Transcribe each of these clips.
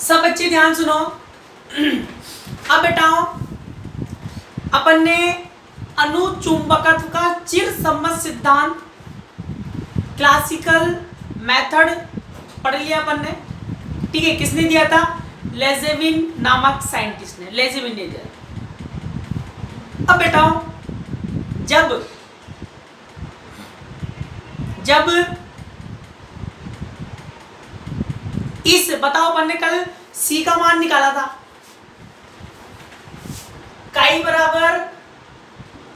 सब बच्चे ध्यान सुनो। अब बेटाओ अपन ने अनुचुंबकत्व का चिरसम्मत सिद्धांत क्लासिकल मेथड पढ़ लिया अपन ने। ठीक है, किसने दिया था? लेजेविन नामक साइंटिस्ट ने, लेजेविन ने दिया। अब बेटाओ जब इस बताओ अपन ने कल C का मान निकाला था, काई बराबर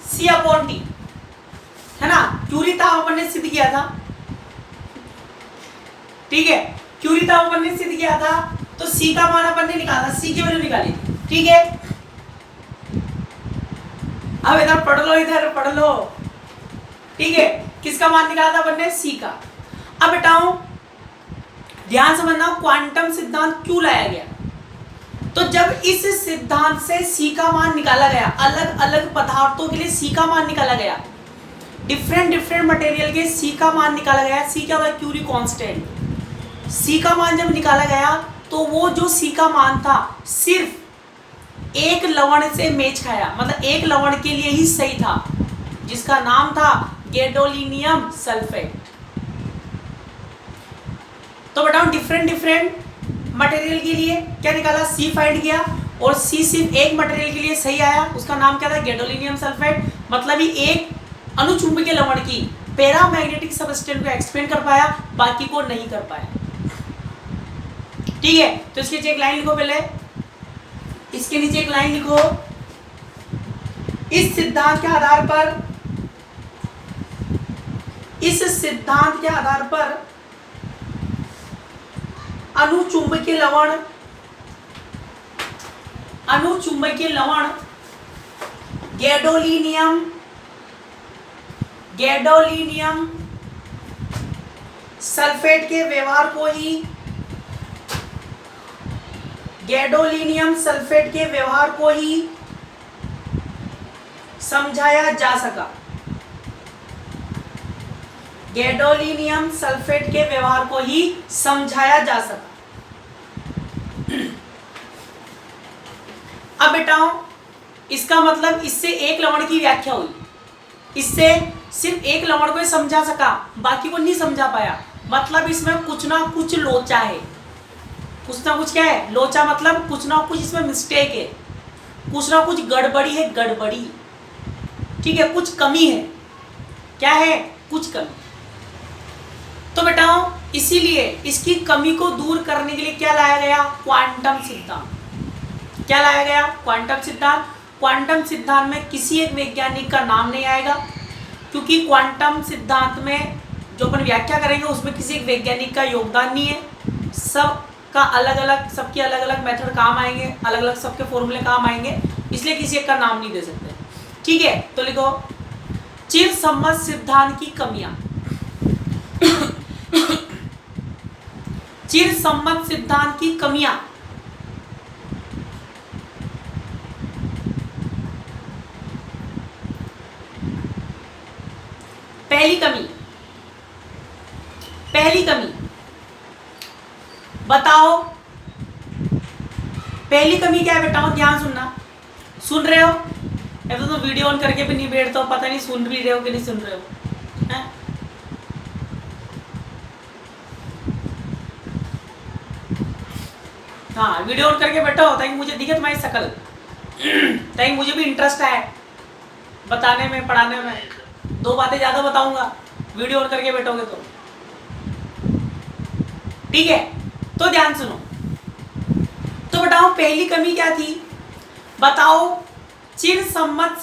C/T, है ना। क्यूरी ताप अपन ने सिद्ध किया था। ठीक है, क्यूरी ताप अपन ने सिद्ध किया था, तो C का मान अपन ने निकाला, C की वैल्यू निकाली। ठीक है, अब इधर पढ़ लो, इधर पढ़ लो। ठीक है, किसका मान निकाला था अपन ने? C का। अब बेटाओ ध्यान समझना, क्वांटम सिद्धांत क्यों लाया गया? तो जब इस सिद्धांत से C का मान निकाला गया, अलग अलग पदार्थों के लिए C का मान निकाला गया, डिफरेंट मटेरियल के C का मान निकाला गया। C क्या होता है? Curie constant. C का मान जब निकाला गया तो वो जो C का मान था सिर्फ एक लवण से मेच खाया, मतलब एक लवण के लिए ही सही था, जिसका नाम था गैडोलीनियम सल्फेट। तो बताओ डिफरेंट मटेरियल के लिए क्या निकाला? C फाइंड किया, और C सिर्फ एक मटेरियल के लिए सही आया, उसका नाम क्या था? Gadolinium sulphate. मतलब ही एक अनुचुंबकीय लवण की पैरामैग्नेटिक सबस्टेंस को एक्सपेंड कर पाया, बाकी को नहीं कर पाया। ठीक है, तो इसके नीचे एक लाइन लिखो, पहले इसके नीचे एक लाइन लिखो। इस सिद्धांत के आधार पर अनुचुंबकीय लवण गैडोलीनियम सल्फेट के व्यवहार को ही समझाया जा सका। गैडोलीनियम सल्फेट के व्यवहार को ही समझाया जा सका। अब बेटाओ इसका मतलब इससे एक लवण की व्याख्या हुई, इससे सिर्फ एक लवण को ही समझा सका, बाकी को नहीं समझा पाया। मतलब इसमें कुछ ना कुछ लोचा है, कुछ ना कुछ क्या है? लोचा। मतलब कुछ ना कुछ इसमें मिस्टेक है, कुछ ना कुछ गड़बड़ी है, गड़बड़ी। ठीक है, कुछ कमी है। क्या है? कुछ कमी। तो बेटाओ इसीलिए इसकी कमी को दूर करने के लिए क्या लाया गया? क्वांटम सिद्धांत। क्या लाया गया? क्वांटम सिद्धांत। क्वांटम सिद्धांत में किसी एक वैज्ञानिक का नाम नहीं आएगा, क्योंकि क्वांटम सिद्धांत में जो अपन व्याख्या करेंगे उसमें किसी एक वैज्ञानिक का योगदान नहीं है। सबका अलग अलग, सबके अलग अलग मेथड काम आएंगे, अलग अलग सबके फॉर्मूले काम आएंगे, इसलिए किसी एक का नाम नहीं दे सकते। ठीक है, तो लिखो चिरसम्मत सिद्धांत की कमियां। चिरसम्मत सिद्धांत की कमियां। पहली कमी बताओ। पहली कमी क्या है बेटाओ? ध्यान सुनना। सुन रहे हो? अब तो वीडियो ऑन करके भी नहीं बैठते हो, पता नहीं सुन भी रहे हो कि नहीं सुन रहे हो। हाँ, वीडियो ऑन करके बैठो ताकि मुझे दिखे तुम्हारी शकल, ताकि मुझे भी इंटरेस्ट आए बताने में, पढ़ाने में। दो बातें ज्यादा बताऊंगा वीडियो ऑन करके बैठोगे तो। ठीक है, तो ध्यान सुनो। तो बताओ पहली कमी क्या थी? बताओ चिरसम्मत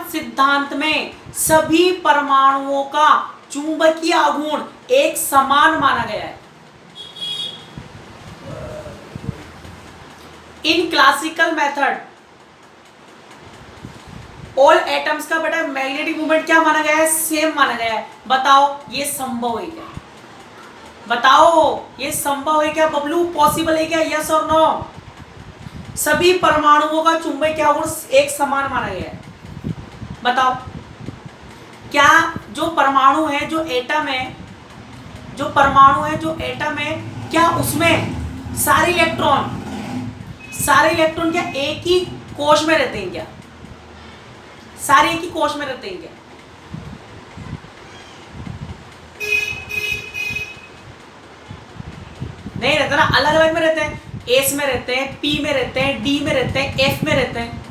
सिद्धांत में सभी परमाणुओं का चुंबकीय आघूर्ण एक समान माना गया है। In classical method all atoms का बेटा मैग्नेटिक मूवमेंट क्या माना गया है? सेम माना गया है। बताओ ये संभव है क्या? बताओ ये संभव है क्या बबलू? पॉसिबल है क्या? यस और नो? सभी परमाणुओं का चुंबकीय आघूर्ण एक समान माना गया है। बताओ क्या जो परमाणु है, जो एटम है, जो परमाणु है, जो एटम है, क्या उसमें सारे इलेक्ट्रॉन क्या एक ही कोश में रहते हैं क्या? सारे एक ही कोश में रहते हैं क्या? नहीं रहते ना, अलग अलग में रहते हैं। एस में रहते हैं, पी में रहते हैं, डी में रहते हैं, एफ में रहते हैं,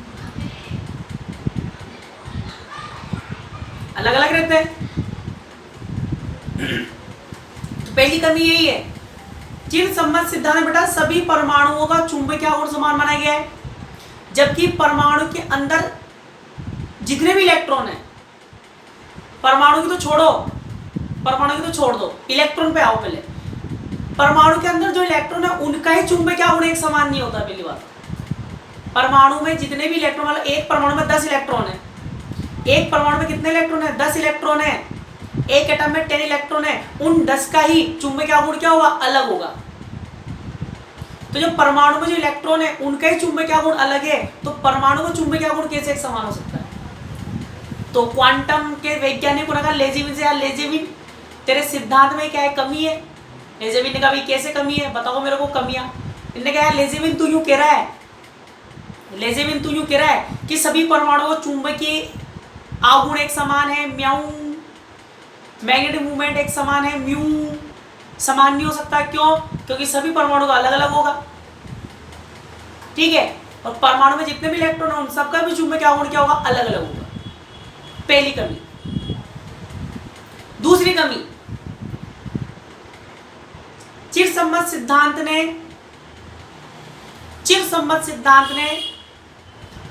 अलग अलग रहते हैं। तो पहली कमी यही है, चिरसम्मत सिद्धांत में बेटा सभी परमाणुओं का चुंबकीय आघूर्ण समान माना गया है, जबकि परमाणु के अंदर जितने भी इलेक्ट्रॉन है, परमाणु की तो छोड़ दो, इलेक्ट्रॉन पे आओ। पहले परमाणु के अंदर जो इलेक्ट्रॉन है उनका ही चुंबकीय आघूर्ण एक समान नहीं होता। पहली बात, परमाणु में जितने भी इलेक्ट्रॉन, मतलब एक परमाणु में 10 इलेक्ट्रॉन है, एक परमाणु में कितने इलेक्ट्रॉन है? 10 इलेक्ट्रॉन है। एक एटम में 10 इलेक्ट्रॉन है, उन 10 का ही चुंबकीय आघूर्ण क्या होगा? अलग होगा। तो जो परमाणु में जो इलेक्ट्रॉन है उनका ही चुंबकीय आघूर्ण अलग है, तो परमाणु का चुंबकीय आघूर्ण कैसे एक समान हो सकता है? तो क्वांटम के वैज्ञानिकों ने कहा लेजेविन से, यार लेजेविन तेरे सिद्धांत में क्या है? कमी है। लेजेविन ने कहा भाई कैसे कमी है, बताओ मेरे को कमियां। इन्होंने कहा लेजेविन तू यूं कह रहा है कि सभी परमाणुओं को चुंबकीय आघूर्ण एक समान है, म्याऊ मैग्नेटिक मूवमेंट एक समान है, म्यू समान नहीं हो सकता। क्यों? क्योंकि सभी परमाणु का अलग अलग होगा, ठीक है, और परमाणु में जितने भी इलेक्ट्रॉन है उन सबका भी चुंबकीय आघूर्ण क्या होगा? अलग अलग होगा। पहली कमी। दूसरी कमी, चिरसम्मत सिद्धांत ने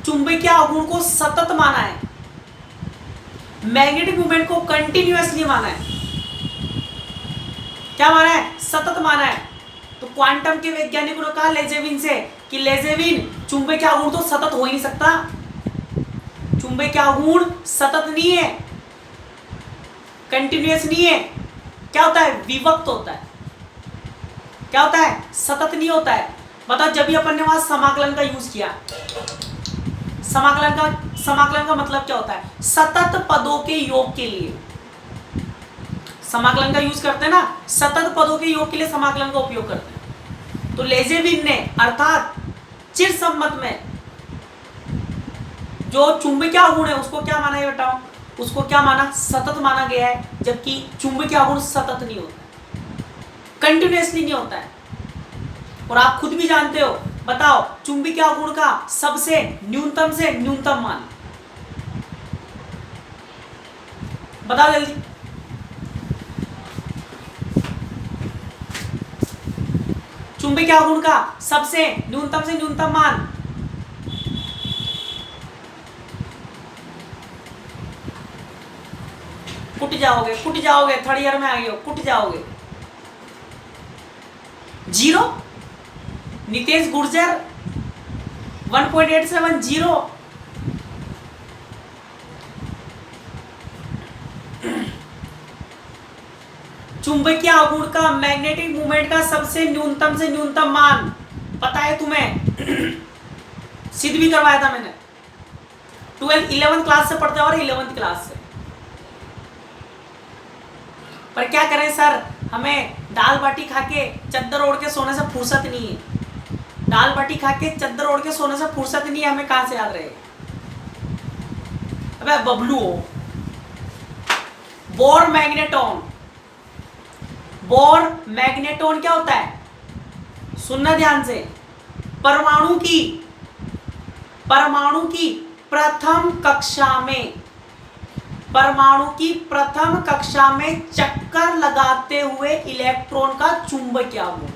चुंबकीय आघूर्ण को सतत माना है, मैग्नेटिक मूवमेंट को कंटिन्यूअसली माना है। क्या माना है? सतत माना है। तो क्वांटम के वैज्ञानिकों ने कहा लेजेविन से कि लेजेविन चुंबकीय आघूर्ण तो सतत हो ही नहीं सकता, चुंबकीय आघूर्ण सतत नहीं है, कंटिन्यूअस नहीं है। क्या होता है? विभक्त होता है। क्या होता है? सतत नहीं होता है। बताओ, जब भी अपन ने वहां समाकलन का यूज किया, समाकलन का मतलब क्या होता है? सतत पदों के योग के लिए समाकलन का यूज करते हैं ना, सतत पदों के योग के लिए समाकलन का उपयोग करते हैं। तो लेजेविन ने अर्थात चिरसम्मत में जो चुंबकीय आघूर्ण है उसको क्या माना है? बताओ, उसको क्या माना? सतत माना गया है, जबकि चुंबकीय आघूर्ण सतत नहीं होता, कंटिन्यूअसली नहीं होता है। और आप खुद भी जानते हो, बताओ चुंबकीय आघूर्ण का सबसे न्यूनतम से न्यूनतम मान बताओ जल्दी। चुंबकीय आघूर्ण का सबसे न्यूनतम से न्यूनतम मान कुट जाओगे, थर्ड ईयर में आ गए हो, कुट जाओगे। 0। नितेश गुर्जर 1.870। चुंबकीय आघूर्ण का, मैग्नेटिक मूवमेंट का सबसे न्यूनतम से न्यूनतम मान पता है तुम्हें? सिद्ध भी करवाया था मैंने, 11th क्लास से पढ़ते और 11th क्लास से। पर क्या करें सर, हमें दाल बाटी खा के चद्दर ओढ़ के सोने से फुर्सत नहीं है। दाल बाटी खा के चद्दर ओढ़ के सोने से फुर्सत नहीं है, हमें कहां से याद रहे? अबे बबलू हो। बोर मैग्नेटॉन क्या होता है? सुनना ध्यान से। परमाणु की प्रथम कक्षा में चक्कर लगाते हुए इलेक्ट्रॉन का चुंबकीय आघूर्ण,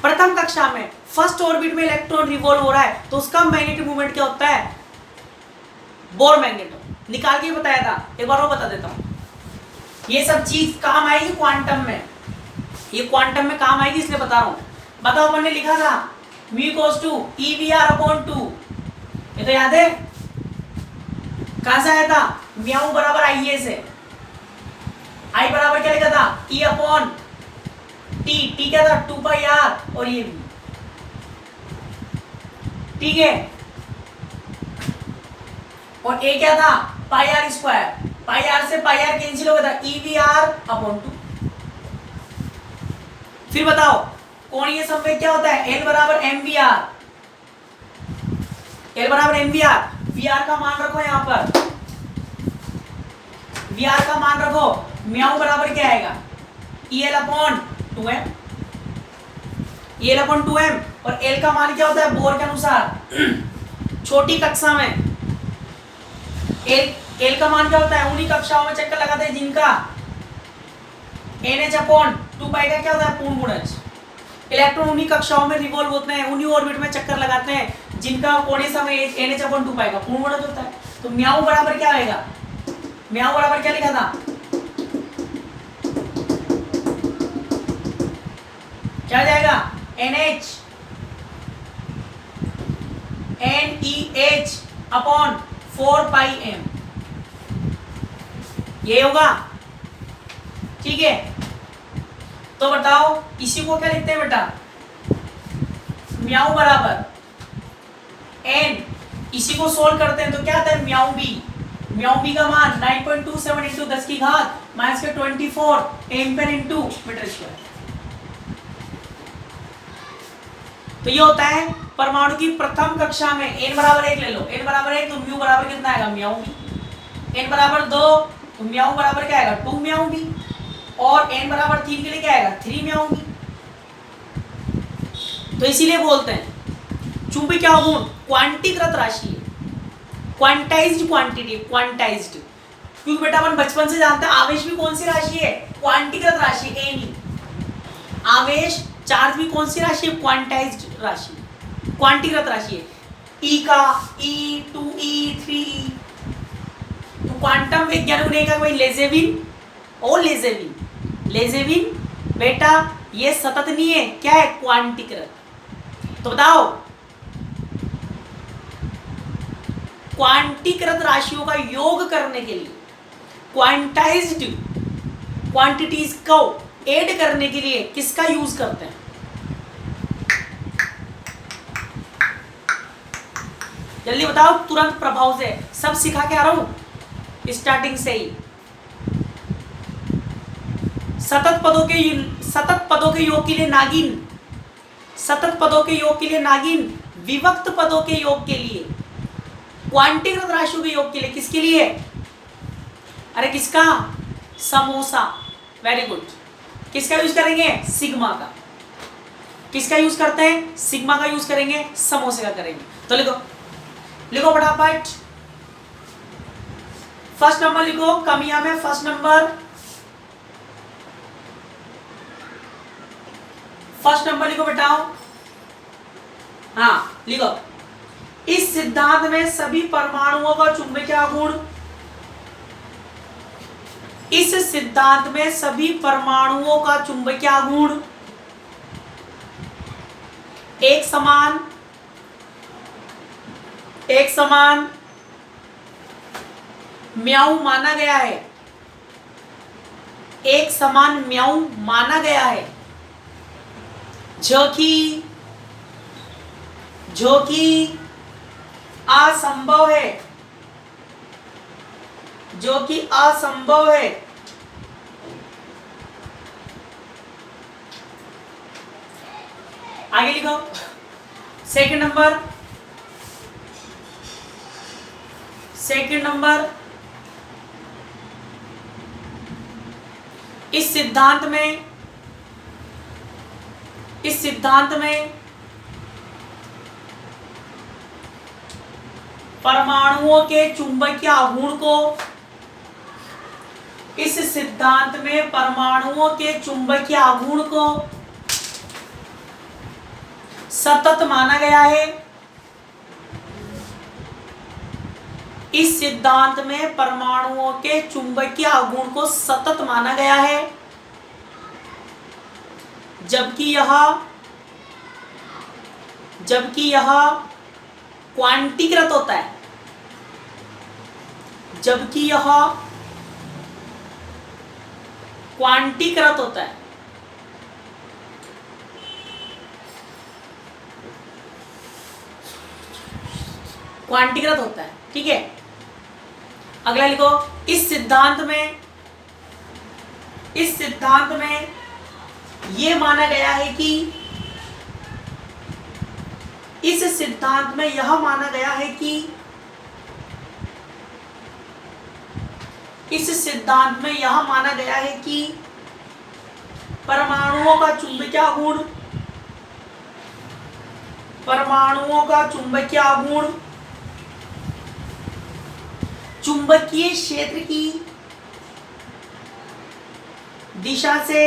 प्रथम कक्षा में फर्स्ट ऑर्बिट में इलेक्ट्रॉन रिवॉल्व हो रहा है, तो उसका मैग्नेटिक मूवमेंट क्या होता है? Bore magneton. निकाल के बताया था, एक बार वो बता देता हूं। ये सब चीज काम आएगी क्वांटम में, ये क्वांटम में काम आएगी, इसलिए बता रहा हूं। बताओ, मैंने लिखा था म्यू इक्वल्स टू EVR/2, ये तो याद है? कहां से आया था? म्याऊ बराबर IA से। I बराबर क्या लिखा था? E/T। T क्या था? 2πr, और ये भी ठीक है। और A क्या था? πr²। πr से πr कैंसिल हो गया था, EVR/2। फिर बताओ कोणीय संवेग क्या होता है, एल बराबर एम वी आर, एल बराबर M V R. V R का मान रखो यहाँ पर, वी आर का मान रखो, म्याऊ बराबर क्या आएगा, E L upon 2m, E L upon 2m। और एल का मान क्या होता है बोर के अनुसार, छोटी कक्षा में एल का मान क्या होता है, उन्हीं कक्षाओं में चक्कर लगाते हैं जिनका NH अपॉन 2 पाई का क्या होता है पूर्ण गुणज। इलेक्ट्रॉन उन्हीं कक्षाओं में रिवॉल्व होते हैं, उन्हीं ऑर्बिट में चक्कर लगाते हैं जिनका कोणीय संवेग NH अपॉन 2 पाई का पूर्ण गुणज होता है। तो म्याऊ बराबर क्या आएगा, म्याऊ बराबर क्या लिखा था, क्या जाएगा NH NEH अपॉन 4 पाई m, ये होगा, ठीक है। तो बताओ इसी को क्या लिखते हैं बेटा, म्याऊ बराबर n, इसी को सोल्व करते हैं तो क्या आता है म्याऊ बी, म्याऊ बी का मान 9.27 इंटू 10 की घात माइनस के 24 एम्पियर इंटू मीटर स्क्वायर। तो ये होता है परमाणु की प्रथम कक्षा में, n बराबर 1 ले लो, n बराबर 1 तो म्यू बराबर कितना आएगा म्याऊ बी, n बराबर 2 तो म्याऊ बराबर क्या आएगा 2 म्याऊ बी, और n बराबर 3 के लिए क्या आएगा 3 म्याऊ बी। तो इसीलिए बोलते हैं चुंबकीय आघूर्ण क्वांटीकृत राशि है, क्वांटाइज्ड क्वांटिटी, क्वांटाइज्ड, क्योंकि बेटा अपन बचपन से जानते हैं आवेश भी कौन सी राशि है, क्वांटीकृत राशि, एनी आवेश, चार्ज भी कौन सी राशि है, क्वांटाइज्ड राशि, क्वांटीकृत राशि है। ई का ई, 2e, 3e, तो क्वांटम वैज्ञानिक ने कहा भाई लेजेविन और लेजेविन, लेजेविन बेटा ये सतत नहीं है, क्या है क्वांटीकृत। तो बताओ क्वांटीकृत राशियों का योग करने के लिए, क्वांटाइज्ड क्वांटिटीज को ऐड करने के लिए किसका यूज करते हैं, जल्दी बताओ तुरंत प्रभाव से, सब सिखा के आ रहा हूं स्टार्टिंग से ही। सतत पदों के योग के लिए नागिन, सतत पदों के योग के लिए नागिन, विभक्त पदों के योग के लिए, क्वांटीकृत राशियों के योग के लिए, किसके लिए, अरे किसका, समोसा, वेरी गुड। किसका यूज करेंगे, सिग्मा का। किसका यूज करते हैं, सिग्मा का यूज करेंगे, समोसे का करेंगे। तो लिखो, लिखो फटाफट, फर्स्ट नंबर लिखो, कमियां में फर्स्ट नंबर, फर्स्ट नंबर लिखो बेटाओ, हाँ लिखो, इस सिद्धांत में सभी परमाणुओं का चुंबकीय आघूर्ण, इस सिद्धांत में सभी परमाणुओं का चुंबकीय आघूर्ण एक समान म्याऊ माना गया है, एक समान म्याऊ माना गया है, जो कि असंभव है, जो कि असंभव है। आगे लिखो, सेकंड नंबर, सेकंड नंबर, इस सिद्धांत में परमाणुओं के चुंबकीय आघूर्ण को, इस सिद्धांत में परमाणुओं के चुंबकीय आघूर्ण को सतत माना गया है, इस सिद्धांत में परमाणुओं के चुंबकीय आघूर्ण को सतत माना गया है, जबकि यह क्वांटीकृत होता है, जबकि यह क्वांटीकृत होता है। क्वांटीकृत होता है, ठीक है। अगला लिखो, इस सिद्धांत में ये माना गया है कि इस सिद्धांत में यह माना गया है कि इस सिद्धांत में यह माना गया है कि परमाणुओं का चुंबकीय गुण, परमाणुओं का चुंबकीय गुण चुंबकीय क्षेत्र की दिशा से,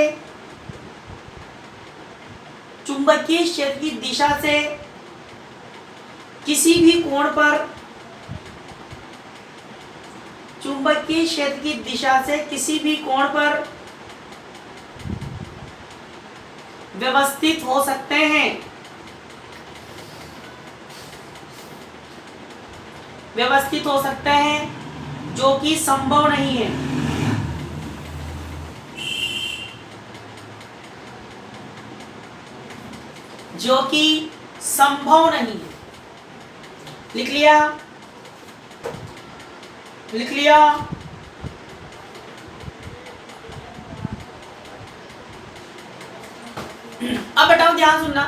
चुंबकीय क्षेत्र की दिशा से किसी भी कोण पर, चुंबकीय क्षेत्र की दिशा से किसी भी कोण पर व्यवस्थित हो सकते हैं, व्यवस्थित हो सकते हैं, जो कि संभव नहीं है, जो कि संभव नहीं है। लिख लिया, लिख लिया। अब बताओ, ध्यान सुनना,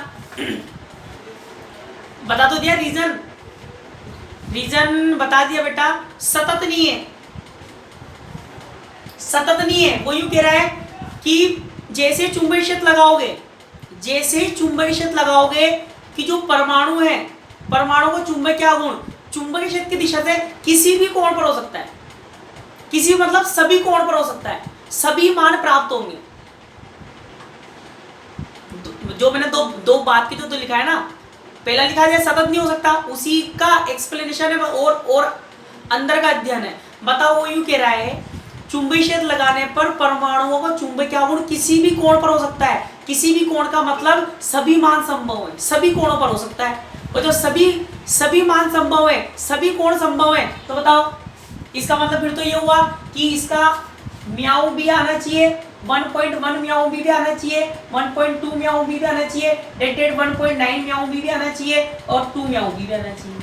बता तो दिया रीजन, रीजन बता दिया बेटा। सतत नहीं है, सतत नहीं है। वो यूं कह रहा है कि जैसे चुंबकीय क्षेत्र लगाओगे, जैसे ही चुंबकीय क्षेत्र लगाओगे कि जो परमाणु है, परमाणु को चुंबकीय गुण चुंबकीय क्षेत्र की दिशा से किसी भी कोण पर हो सकता है, किसी मतलब सभी कोण पर हो सकता है, सभी मान प्राप्त होंगे। जो मैंने दो बात की जो लिखा है ना, पहला लिखा है सतत नहीं हो सकता, उसी का एक्सप्लेनेशन है और अंदर का अध्ययन है। बताओ, वो यूं कह रहा है चुंबकीय क्षेत्र लगाने पर परमाणुओं का चुंबकीय गुण किसी भी कोण पर हो सकता है। किसी भी कोण का मतलब सभी मान संभव है, सभी कोणों पर हो सकता है। और जो सभी मान संभव है, सभी कोण संभव है, तो बताओ इसका मतलब फिर तो ये हुआ कि इसका म्याऊ भी आना चाहिए, 1.1 म्याऊ भी आना चाहिए, 1.2 म्याऊ भी आना चाहिए, रेटेड 1.9 म्याऊ भी आना चाहिए और 2 म्याऊ भी आना चाहिए।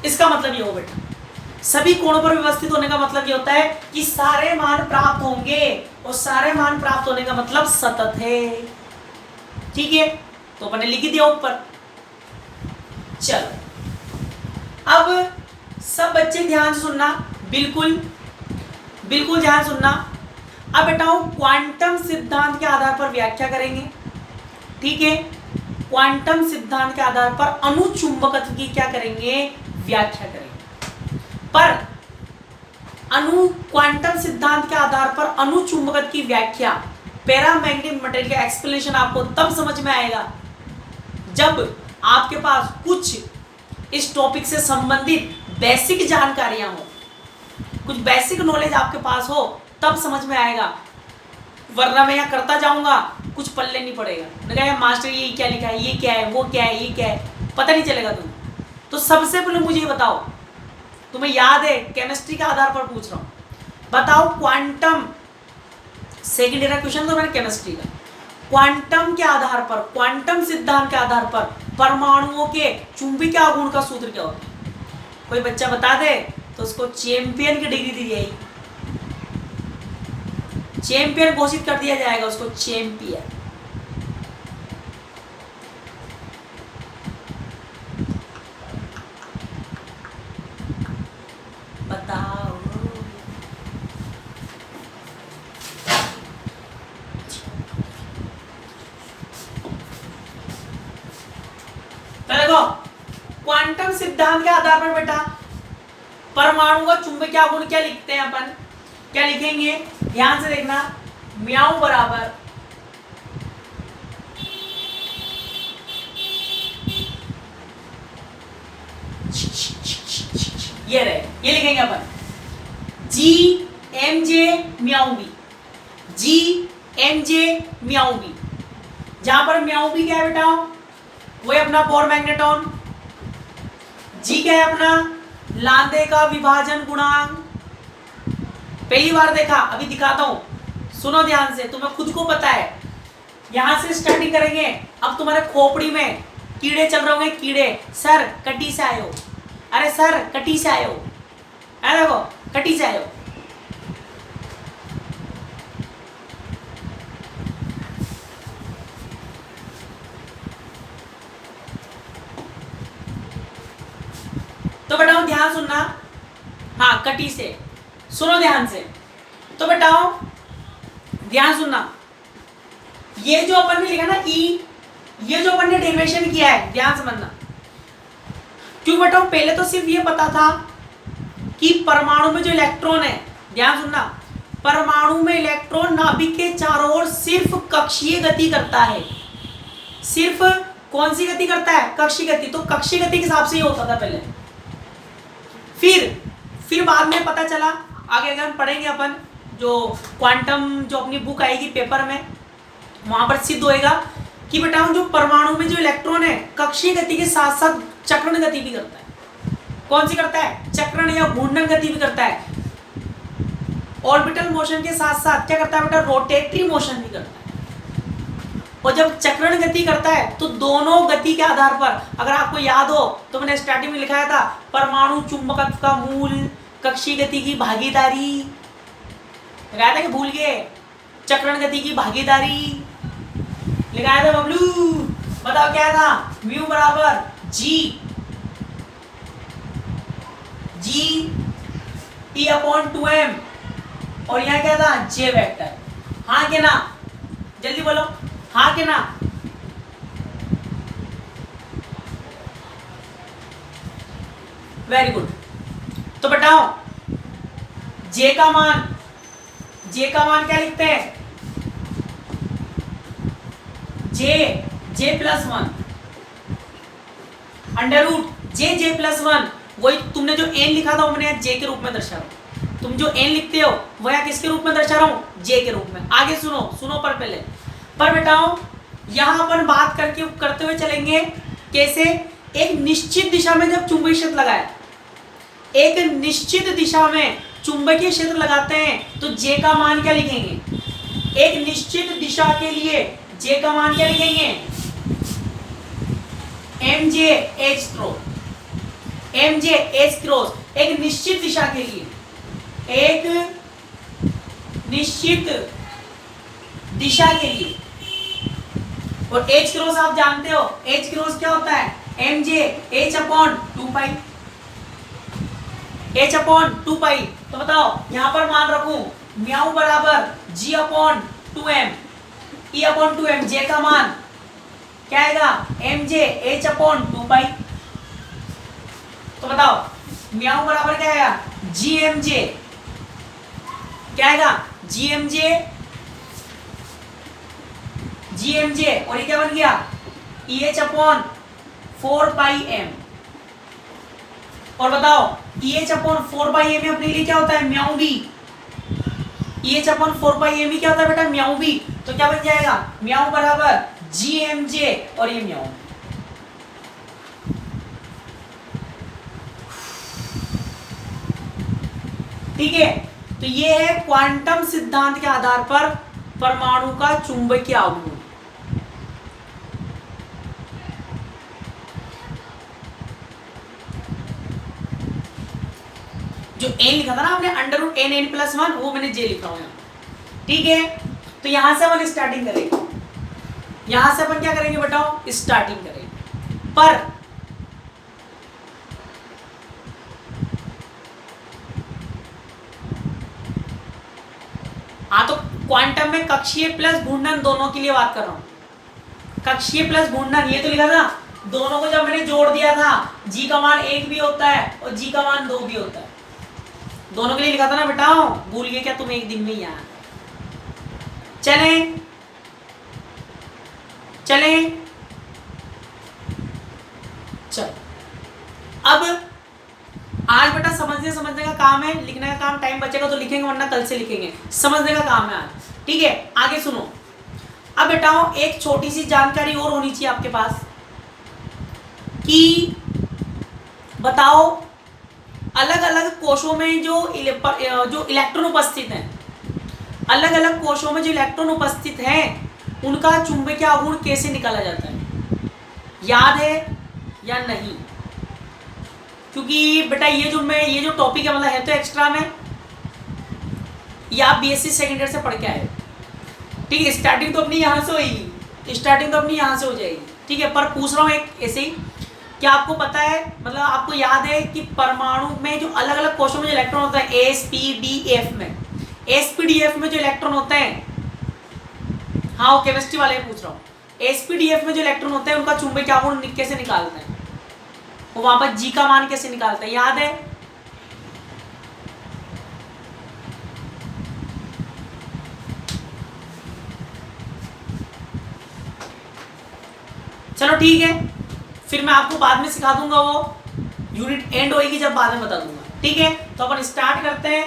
इसका मतलब ये हो बेटा, सभी कोणों पर व्यवस्थित होने का मतलब ये होता है कि सारे मान प्राप्त होंगे, और सारे मान प्राप्त होने का मतलब सतत है। ठीक है, तो मैंने लिख दिया ऊपर। चलो, अब सब बच्चे ध्यान से सुनना, बिल्कुल बिल्कुल ध्यान सुनना। अब बेटाओ क्वांटम सिद्धांत के आधार पर व्याख्या करेंगे। ठीक है, क्वांटम सिद्धांत के आधार पर अणुचुंबकत्व की क्या करेंगे, व्याख्या करेंगे। पर क्वांटम सिद्धांत के आधार पर अणुचुंबकत्व की व्याख्या, पैरामैग्नेटिक मटेरियल का एक्सप्लेनेशन आपको तब समझ में आएगा जब आपके पास कुछ इस टॉपिक से संबंधित बेसिक जानकारियां हो, कुछ बेसिक नॉलेज आपके पास हो, तब समझ में आएगा। वरना मैं यहाँ करता जाऊंगा, कुछ पल्ले नहीं पड़ेगा। मैं कहा मास्टर ये क्या लिखा है, ये क्या है, वो क्या है, ये क्या है, पता नहीं चलेगा तुम्हें। तो सबसे पहले मुझे ये बताओ, तुम्हें याद है, केमिस्ट्री के आधार पर पूछ रहा हूँ, बताओ क्वांटम, सेकेंड ईयर का क्वेश्चन तो मैंने केमिस्ट्री का, क्वांटम के आधार पर, क्वांटम सिद्धांत के आधार पर परमाणुओं के चुंबकीय गुण का सूत्र क्या होता है? कोई बच्चा बता दे तो उसको चैंपियन की डिग्री दी जाएगी, चैंपियन घोषित कर दिया जाएगा उसको, चैंपियन। बताओ, तो देखो क्वांटम सिद्धांत के आधार पर बेटा परमाणु का चुंबकीय गुण क्या लिखते हैं अपन, क्या लिखेंगे, ध्यान से देखना, म्याऊ बराबर ये रहे, ये लिखेंगे अपन जी एम जे म्याऊ बी, जी एम जे म्याऊ बी। जहां पर म्याऊ बी क्या है बेटा, वही अपना बोर मैग्नेटॉन, जी क्या है अपना लांदे का विभाजन गुणांक। पहली बार देखा, अभी दिखाता हूं, सुनो ध्यान से, तुम्हें खुद को पता है। यहां से स्टार्टिंग करेंगे। अब तुम्हारे खोपड़ी में कीड़े चल रहे होंगे, कीड़े, सर कटी से आए हो, अरे सर कटी से आए हो, है देखो कटी से आए हो। बेटाओ ध्यान सुनना, हाँ कटी से सुनो ध्यान से। तो बेटाओ ध्यान सुनना, ये जो अपन ने लिखा ना ई, ये जो अपन ने डेरिवेशन किया है ध्यान समझना। क्यों बेटाओ पहले तो सिर्फ ये पता था कि परमाणु में जो इलेक्ट्रॉन है, ध्यान सुनना, परमाणु में इलेक्ट्रॉन नाभिक के चारों ओर सिर्फ कक्षीय गति करता है। सिर्फ कौन सी गति करता है? कक्षीय गति। तो कक्षीय गति के हिसाब से ये होता था पहले। फिर बाद में पता चला, आगे अगर हम पढ़ेंगे अपन जो क्वांटम जो अपनी बुक आएगी पेपर में, वहां पर सिद्ध होएगा कि बेटा जो परमाणु में जो इलेक्ट्रॉन है कक्षीय गति के साथ साथ चक्रण गति भी करता है। कौन सी करता है? चक्रण या घूर्णन गति भी करता है। ऑर्बिटल मोशन के साथ साथ क्या करता है बेटा? रोटेटरी मोशन भी करता है। और जब चक्रण गति करता है तो दोनों गति के आधार पर, अगर आपको याद हो तो मैंने स्टार्टिंग में लिखाया था परमाणु चुंबकत्व का मूल, कक्षीय गति की भागीदारी, लिखाया था कि भूल गए? चक्रण गति की भागीदारी लिखाया था बबलू, बताओ क्या था? म्यू बराबर जी ई अपॉन 2m, और यहाँ क्या था? जे वेक्टर। हाँ के ना? जल्दी बोलो, हाँ के ना? Very good. तो बताओ जे का मान क्या लिखते हैं? जे प्लस 1 अंडर रूट जे प्लस 1। वही तुमने जो एन लिखा था वो मैंने जे के रूप में दर्शा रहा हूं। तुम जो एन लिखते हो वो यहाँ किसके रूप में दर्शा रहा हूँ? जे के रूप में। आगे सुनो पर पहले पर बेटाओ यहाँ अपन बात करते हुए चलेंगे कैसे? एक निश्चित दिशा में जब चुंबकीय क्षेत्र लगाए, एक निश्चित दिशा में चुंबकीय क्षेत्र लगाते हैं तो जे का मान क्या लिखेंगे? एक निश्चित दिशा के लिए जे का मान क्या लिखेंगे? mj h cross. एक निश्चित दिशा के लिए, एक निश्चित दिशा के लिए। और h क्रॉस आप जानते हो, h क्रॉस क्या होता है? mj h अपॉन 2 पाई। तो बताओ यहां पर मान रखूं म्याऊ बराबर g upon 2m e upon 2m। j का मान क्या आएगा? mj h अपॉन 2 पाई। तो बताओ म्याऊ बराबर क्या आएगा? gmj क्या आएगा? gmj और ये क्या बन गया? eh अपॉन 4 पाई m। और बताओ eh अपॉन 4 पाई m अपने लिए क्या होता है? म्याऊ भी। eh अपॉन 4 पाई m क्या होता है बेटा? म्याऊ भी। तो क्या बन जाएगा? म्याऊ बराबर gmj और ये म्याऊ। ठीक है, तो ये है क्वांटम सिद्धांत के आधार पर परमाणु का चुंबकीय आघूर्ण। जो n लिखा था ना हमने अंडर रूट n प्लस 1, वो मैंने j लिखा हुआ। ठीक है, तो यहां से अपन स्टार्टिंग करेंगे। यहां से अपन क्या करेंगे बताओ? स्टार्टिंग करेंगे। पर हाँ, तो क्वांटम में कक्षीय प्लस घूर्णन दोनों के लिए बात कर रहा हूं। कक्षीय प्लस घूर्णन ये तो लिखा था, दोनों को जब मैंने जोड़ दिया था g का मान 1 भी होता है और g का मान 2 भी होता है। दोनों के लिए लिखा था ना बेटाओ, भूल गए क्या तुम एक दिन में? यहाँ चलें चल। अब आज बेटा समझने का काम है, लिखने का काम टाइम बचेगा तो लिखेंगे, वरना कल से लिखेंगे। समझने का काम है आज। ठीक है, आगे सुनो। अब बेटाओ एक छोटी सी जानकारी और होनी चाहिए आपके पास कि बताओ अलग अलग कोशों में जो इलेक्ट्रॉन उपस्थित हैं, अलग अलग कोशों में जो इलेक्ट्रॉन उपस्थित हैं उनका चुंबकीय आघूर्ण कैसे निकाला जाता है? याद है या नहीं? क्योंकि बेटा ये जो टॉपिक है मतलब है तो एक्स्ट्रा में, या आप बीएससी सेकेंड ईयर से पढ़ के आए। ठीक है, स्टार्टिंग तो अपनी यहाँ से होगी, स्टार्टिंग तो अपनी यहाँ से हो जाएगी। ठीक है, पर पूछ रहा हूँ एक ऐसे ही क्या आपको पता है, मतलब आपको याद है कि परमाणु में जो अलग अलग कोशों में जो इलेक्ट्रॉन होता है एस पी डी एफ में जो इलेक्ट्रॉन होते हैं, हाँ वो केमिस्ट्री वाले पूछ रहा हूँ, एस पी डी एफ में जो इलेक्ट्रॉन होते हैं उनका चुंबकीय आघूर्ण कैसे निकालते हैं, वो वहां पर जी का मान कैसे निकालते हैं, याद है? चलो ठीक है, फिर मैं आपको बाद में सिखा दूंगा, वो यूनिट एंड होएगी जब बाद में बता दूंगा, ठीक है? तो अपन स्टार्ट करते हैं।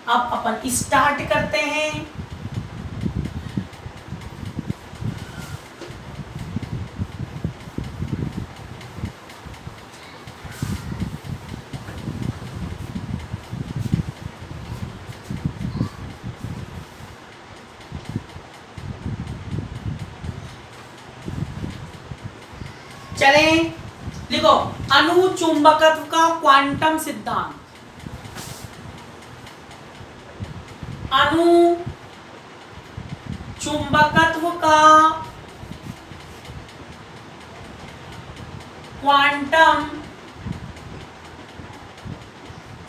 अब अपन स्टार्ट करते हैं। चले लिखो, अणुचुंबकत्व का क्वांटम सिद्धांत। अणुचुंबकत्व का क्वांटम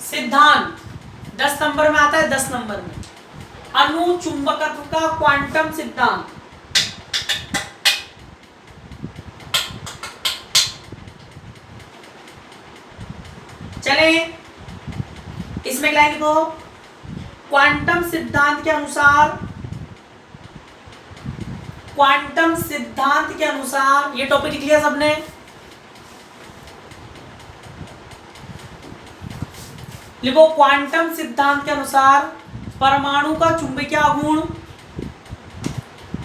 सिद्धांत 10 नंबर में आता है, 10 नंबर में अणुचुंबकत्व का क्वांटम सिद्धांत। चले इसमें क्या लिखो, क्वांटम सिद्धांत के अनुसार, क्वांटम सिद्धांत के अनुसार, ये टॉपिक लिख लिया सबने? लिखो, क्वांटम सिद्धांत के अनुसार परमाणु का चुंबकीय आघूर्ण,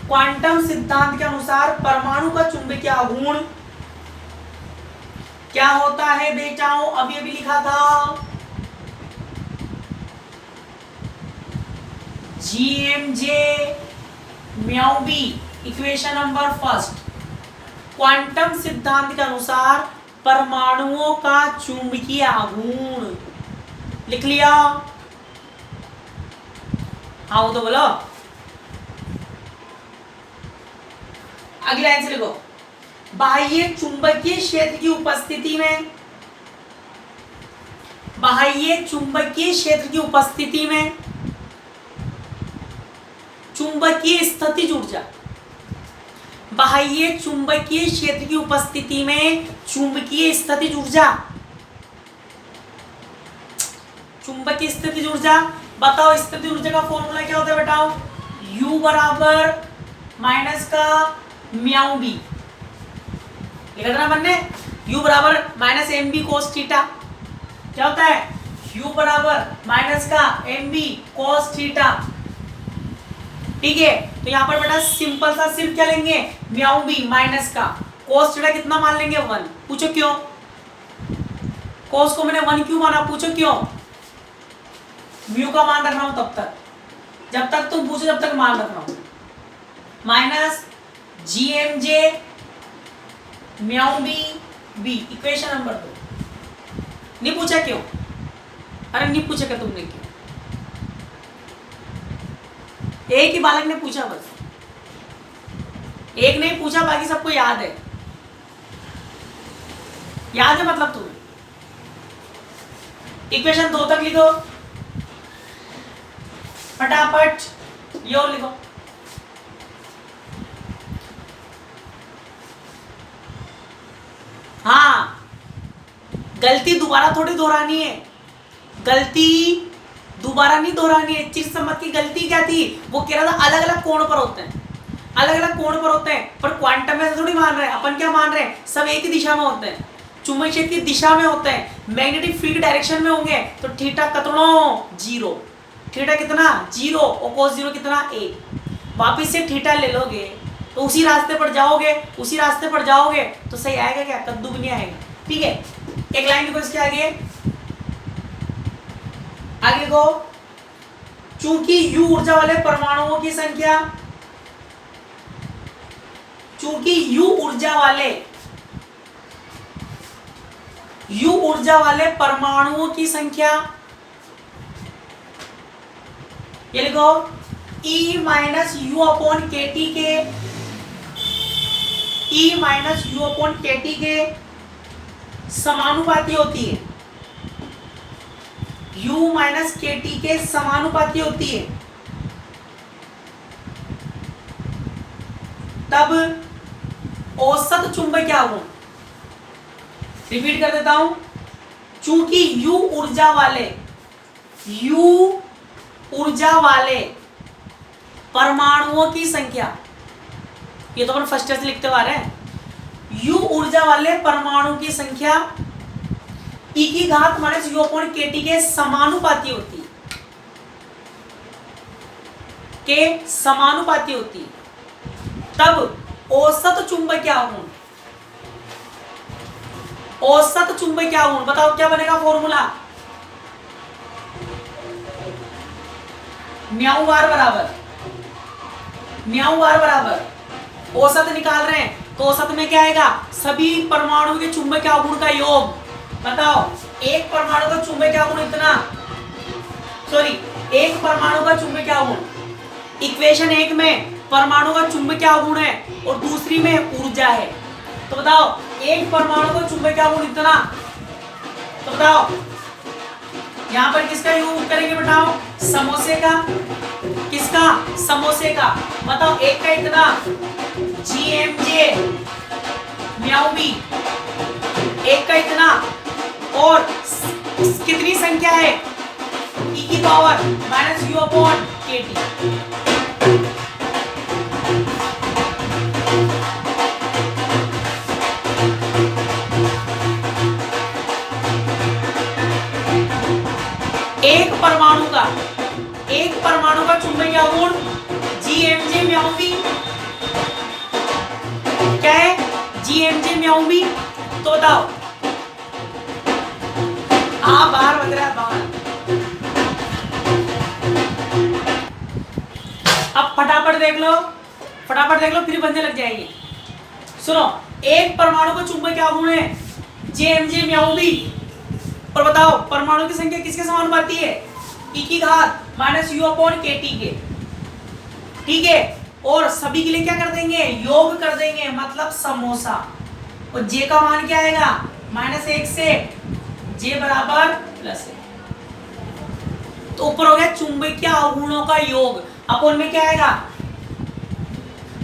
क्वांटम सिद्धांत के अनुसार परमाणु का चुंबकीय आघूर्ण क्या होता है बेटाओ? अभी अभी लिखा था GMJ mu B, equation number first. Quantum सिद्धांत के अनुसार परमाणुओं का चुंबकीय आघूर्ण लिख लिया? हाँ वो तो बोलो। अगली लाइन से लिखो, बाह्य चुंबकीय क्षेत्र की उपस्थिति में, बाह्य चुंबकीय क्षेत्र की उपस्थिति में चुंबकीय स्थितिज ऊर्जा, बाह्य चुंबकीय क्षेत्र की उपस्थिति में चुंबकीय स्थितिज ऊर्जा, चुंबकीय स्थितिज ऊर्जा। बताओ स्थितिज ऊर्जा का फॉर्मूला क्या होता है बेटाओ? U बराबर माइनस का म्याऊ बी, लिखा था ना बनने, U बराबर minus M B cos theta. क्या होता है? U बराबर माइनस का एम बी कोस थीटा, ठीक है? तो यहाँ पर बेटा सिंपल सा सिर्फ क्या लेंगे, म्याऊ बी माइनस का कोस थीटा कितना मान लेंगे? 1। पूछो क्यों? कोस को मैंने 1 क्यों माना? पूछो क्यों? म्यू का मान रख रहा हूं तब तक, जब तक तुम पूछो जब तक मान रख रहा हूं। Minus GMJ mu B, equation number 2। नहीं पूछा क्यों? अरे नहीं पूछा क्या तुमने क्यों? एक ही बालक ने पूछा, बस एक नहीं पूछा, बाकी सबको याद है। याद है मतलब तुम्हें? इक्वेशन 2 तक लिखो फटाफट, ये और लिखो। हाँ, गलती दोबारा थोड़ी दोहरानी है, गलती दोबारा नहीं दोहरानी है। चिर सम्मत की गलती क्या थी? वो कह रहा था अलग अलग कोण पर होते हैं, अलग अलग कोण पर होते हैं, पर क्वांटम में थोड़ी मान रहे हैं अपन। क्या मान रहे हैं? सब एक ही दिशा में होते हैं, चुंबकीय क्षेत्र की दिशा में होते हैं, मैग्नेटिक फील्ड डायरेक्शन में होंगे। तो थीटा कितना? 0। थीटा कितना? 0। और कोस 0 कितना? 1। वापिस से थीटा ले लोगे तो उसी रास्ते पर जाओगे, उसी रास्ते पर जाओगे तो सही आएगा क्या? कद्दू भी नहीं आएगा, ठीक है? एक लाइन लिखो इसके आगे, आगे लिखो, चूंकि U ऊर्जा वाले परमाणुओं की संख्या, चूंकि U ऊर्जा वाले परमाणुओं की संख्या, ये लिखो E - U/kT के ई माइनस यू अपॉन के टी के समानुपाती होती है, u माइनस के टी के समानुपाती होती है, तब औसत चुंबकीय आघूर्ण, रिपीट कर देता हूं, चूंकि u ऊर्जा वाले परमाणुओं की संख्या, ये तो अपन फर्स्ट से लिखते आ रहे हैं, u ऊर्जा वाले परमाणु की संख्या e की घात माइनस यू अपॉन के टी के समानुपाती होती है, तब औसत चुंबकीय आघूर्ण, बताओ क्या बनेगा फॉर्मूला, म्याऊ बार बराबर औसत निकाल रहे हैं, तो औसत में क्या आएगा, सभी परमाणु के चुंबकीय आघूर्ण का योग। बताओ एक परमाणु का चुंबकीय आघूर्ण इतना, एक परमाणु का चुंबकीय आघूर्ण, इक्वेशन 1 में परमाणु का चुंबकीय आघूर्ण है और दूसरी में ऊर्जा है, तो बताओ एक परमाणु का चुंबकीय आघूर्ण इतना, तो बताओ यहां पर किसका योग करेंगे, बताओ समोसे का, किसका, समोसे का, बताओ एक का इतना GMJ म्याऊ बी, एक का इतना, और कितनी संख्या है e की पावर माइनस यू अपॉन के टी। एक परमाणु का चुंबकीय आघूर्ण GMJ म्याऊ बी, क्या है GMJ म्याऊ बी, तो बताओ बाहर बन रहा है, बाहर। अब फटाफट देख लो फिर बनने लग जाएंगे। सुनो, एक परमाणु का चुंबकीय आघूर्ण है JMJ म्याऊ बी, और बताओ परमाणु की संख्या किसके समानुपाती है, e की घात माइनस यू अपॉन के टी के, ठीक है, और सभी के लिए क्या कर देंगे, योग कर देंगे, मतलब समोसा, और j का मान क्या आएगा, -1 से j बराबर +1, तो ऊपर हो गया चुंबकीय आघूर्णों का योग, अपॉन में क्या आएगा,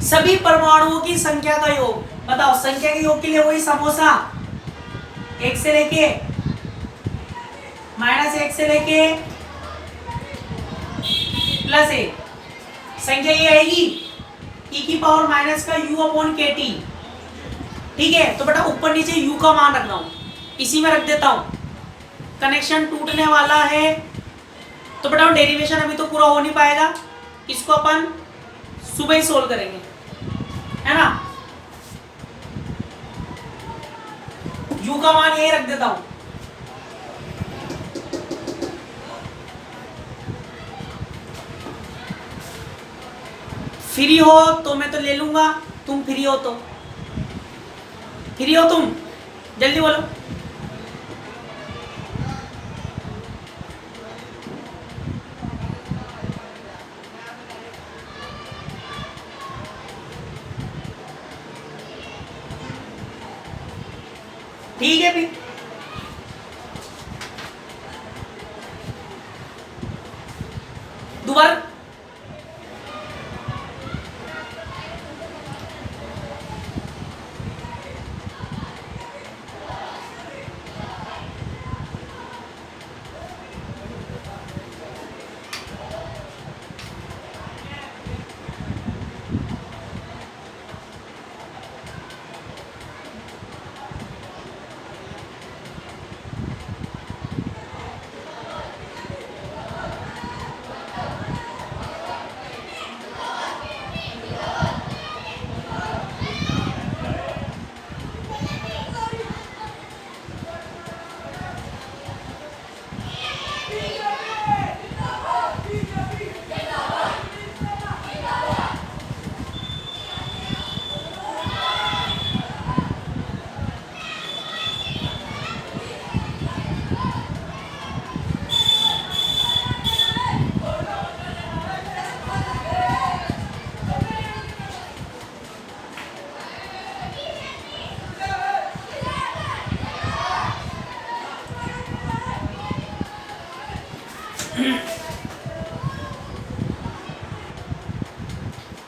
सभी परमाणुओं की संख्या का योग। बताओ संख्या के योग के लिए वही समोसा, 1 से लेके -1 से लेके +1, संख्या ये आएगी e की पावर माइनस का u अपॉन के टी, ठीक है, तो बेटा ऊपर नीचे u का मान रखना हूं, इसी में रख देता हूं, कनेक्शन टूटने वाला है, तो बेटा डेरिवेशन अभी तो पूरा हो नहीं पाएगा, इसको अपन सुबह ही सोल्व करेंगे, है ना, u का मान यही रख देता हूं, फ्री हो तो मैं तो ले लूंगा, तुम फ्री हो तुम, जल्दी बोलो। ठीक है फिर दोबारा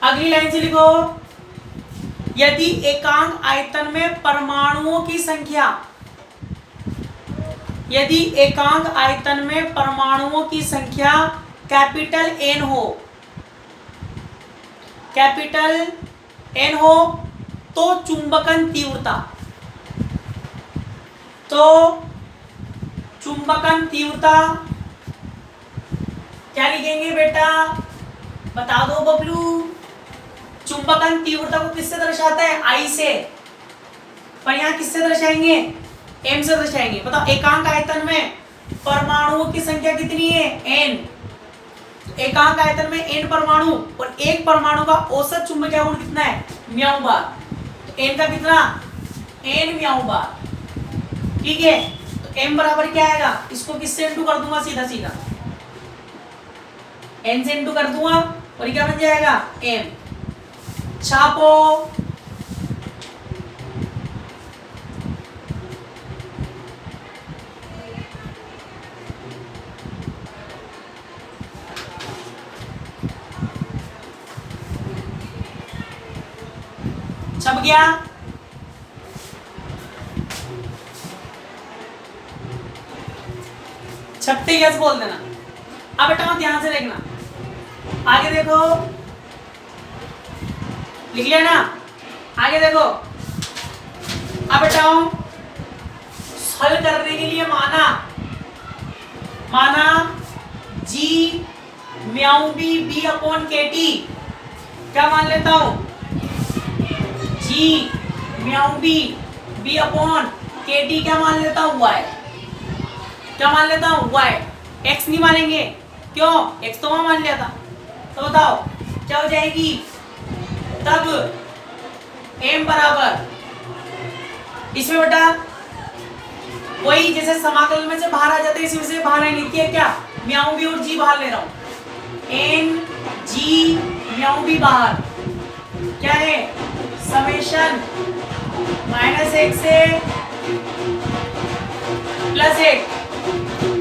अगली लाइन से लिखो, यदि एकांक आयतन में परमाणुओं की संख्या, यदि एकांक आयतन में परमाणुओं की संख्या कैपिटल एन हो, कैपिटल एन हो, तो चुंबकन तीव्रता, तो चुंबकन तीव्रता क्या लिखेंगे बेटा, बता दो बबलू। चुंबकन तीव्रता को किससे दर्शाता है, आई से, पर यहां किससे दर्शाएंगे, एम से दर्शाएंगे। बताओ एकांक आयतन में परमाणुओं की संख्या कितनी है, एन। एकांक आयतन में एन परमाणु और एक परमाणु का औसत चुंबकीय गुण कितना है, म्याऊ बार। तो एन का कितना, एन म्याऊ बार, ठीक है। तो एम बराबर क्या आएगा, इसको किससे इंटू कर दूंगा, सीधा सीधा एन से इंटू कर दूंगा और क्या बन जाएगा, एम। छापो, छप गया। छपते ही यस बोल देना। अब बेटा ध्यान से देखना, आगे देखो, लिख लिया ना, आगे देखो। अब बेटाओ हल करने के लिए माना जी म्याऊ बी अपॉन के टी, क्या मान लेता हूं, जी म्याऊ बी अपॉन के टी क्या मान लेता हूं, वाई, क्या मान लेता हूं, वाई। एक्स नहीं मानेंगे, क्यों, एक्स तो वहां मान लिया था। तो बताओ क्या हो जाएगी, तब m बराबर, इसमें बेटा वही जैसे समाकलन में से बाहर आ जाते हैं, इसमें से बाहर आएंगे, क्या क्या, म्याऊ बी और जी बाहर ले रहा हूं, एन जी म्याऊ बी बाहर, क्या है, समेशन -1 से +1,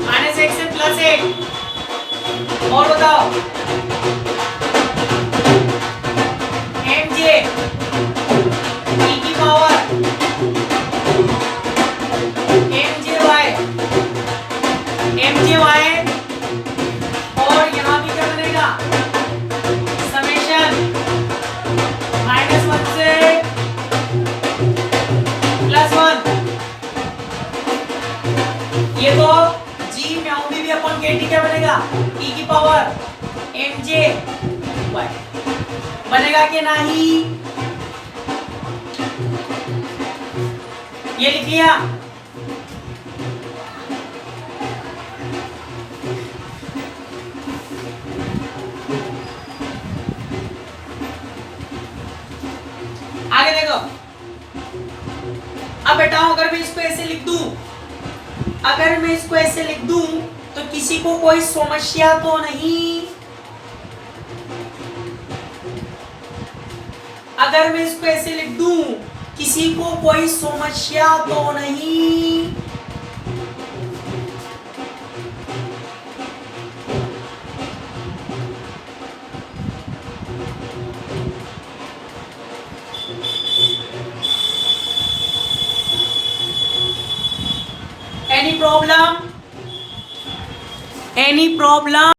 -1 से +1, और बताओ एम जे ई की पावर एम जे वाई, और यहाँ भी क्या बनेगा, समेशन -1 से +1, ये तो जी म्याऊ बी अपॉन के टी क्या बनेगा, ई की पावर एम जे वाई, बनेगा कि नहीं, ये लिख लिया। आगे देखो, अब बेटाओ अगर मैं इसको ऐसे लिख दूं, अगर मैं इसको ऐसे लिख दूं तो किसी को कोई समस्या तो नहीं, अगर मैं इसको ऐसे लिख दूं किसी को कोई समस्या तो नहीं, एनी प्रॉब्लम, एनी प्रॉब्लम।